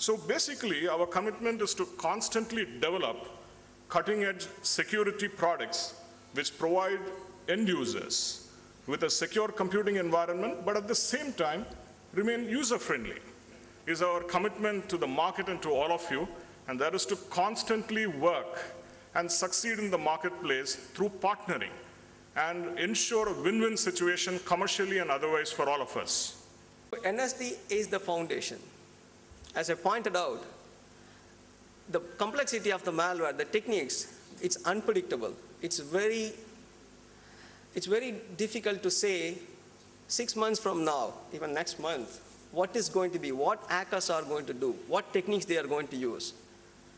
So basically, our commitment is to constantly develop cutting-edge security products which provide end users with a secure computing environment, but at the same time, remain user-friendly, is our commitment to the market and to all of you, and that is to constantly work and succeed in the marketplace through partnering and ensure a win-win situation commercially and otherwise for all of us. NST is the foundation. As I pointed out, the complexity of the malware, the techniques, it's unpredictable. It's very difficult to say 6 months from now, even next month, what is going to be, what hackers are going to do, what techniques they are going to use.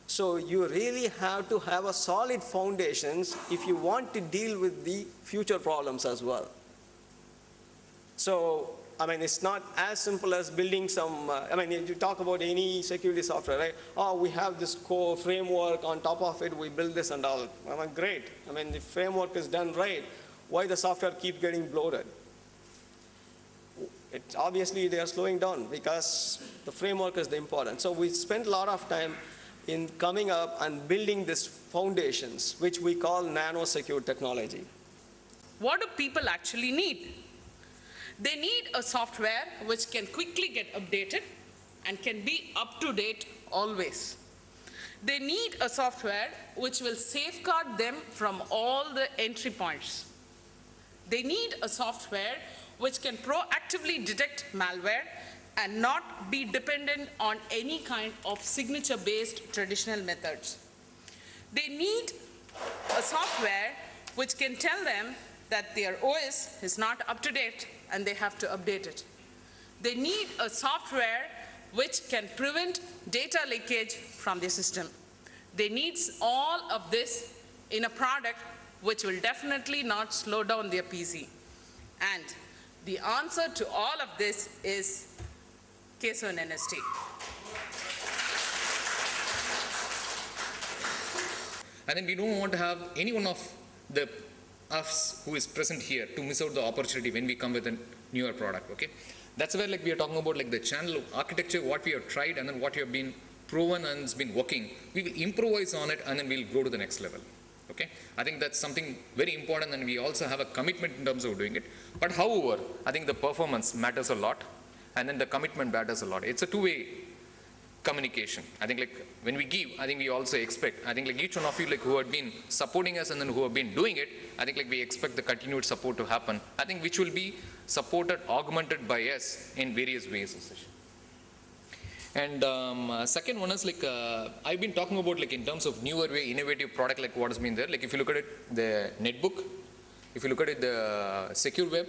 So you really have to have a solid foundations if you want to deal with the future problems as well. So, I mean, it's not as simple as building some, I mean, you talk about any security software, right? Oh, we have this core framework, on top of it we build this and all. I mean, great. I mean, the framework is done right. Why the software keeps getting bloated? Obviously, they are slowing down because the framework is the important. So we spent a lot of time in coming up and building these foundations, which we call nano-secure technology. What do people actually need? They need a software which can quickly get updated and can be up to date always. They need a software which will safeguard them from all the entry points. They need a software which can proactively detect malware and not be dependent on any kind of signature-based traditional methods. They need a software which can tell them that their OS is not up to date and they have to update it. They need a software which can prevent data leakage from the system. They need all of this in a product which will definitely not slow down their PC. And the answer to all of this is K7 NST. And then we don't want to have any one of us who is present here to miss out the opportunity when we come with a newer product, okay? That's where like we are talking about like the channel architecture, what we have tried and then what we have been proven and it's been working. We will improvise on it and then we'll go to the next level. Okay, I think that's something very important and we also have a commitment in terms of doing it. But however, I think the performance matters a lot and then the commitment matters a lot. It's a two-way communication. I think like when we give, I think we also expect, I think like each one of you like who have been supporting us and then who have been doing it, I think like we expect the continued support to happen. I think which will be supported, augmented by us in various ways. And second one is like, I've been talking about like in terms of newer way, innovative product like what has been there. Like if you look at it, the netbook, if you look at it, the secure web,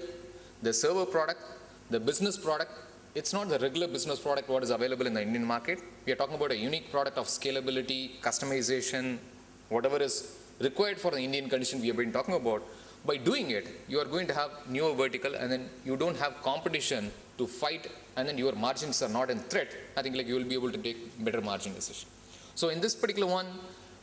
the server product, the business product, it's not the regular business product what is available in the Indian market. We are talking about a unique product of scalability, customization, whatever is required for the Indian condition we have been talking about. By doing it, you are going to have newer vertical and then you don't have competition to fight and then your margins are not in threat. I think like you will be able to take better margin decision. So in this particular one,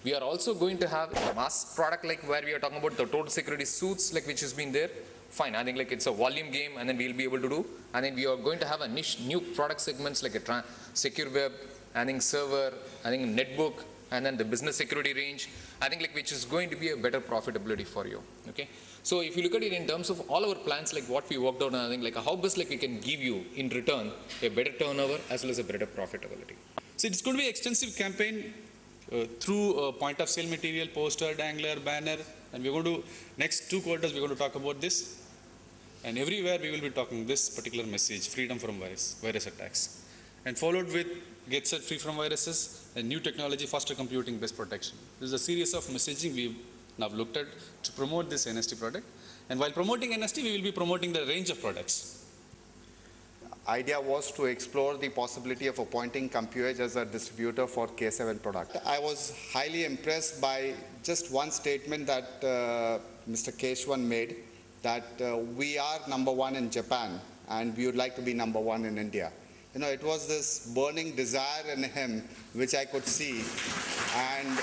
we are also going to have a mass product like where we are talking about the total security suits like which has been there. Fine, I think like it's a volume game and then we'll be able to do. And then we are going to have a niche new product segments like a secure web, I think server, I think netbook, and then the business security range, I think like which is going to be a better profitability for you. Okay. So if you look at it in terms of all our plans, like what we worked out, I think like how best like we can give you in return a better turnover as well as a better profitability. So it's going to be an extensive campaign through point of sale material, poster, dangler, banner, and we're going to, next 2 quarters we're going to talk about this. And everywhere we will be talking this particular message, freedom from virus attacks. And followed with get set free from viruses, and new technology, faster computing, best protection. This is a series of messaging we've now looked at to promote this NST product. And while promoting NST, we will be promoting the range of products. Idea was to explore the possibility of appointing CompuEdge as a distributor for K7 product. I was highly impressed by just one statement that Mr. Keshwan made, that we are #1 in Japan and we would like to be #1 in India. You know, it was this burning desire in him which I could see, and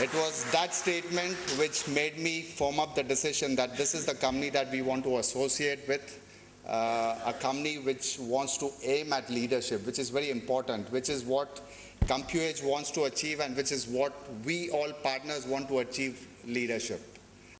it was that statement which made me form up the decision that this is the company that we want to associate with. a company which wants to aim at leadership, which is very important, which is what CompuEdge wants to achieve and which is what we all partners want to achieve, leadership.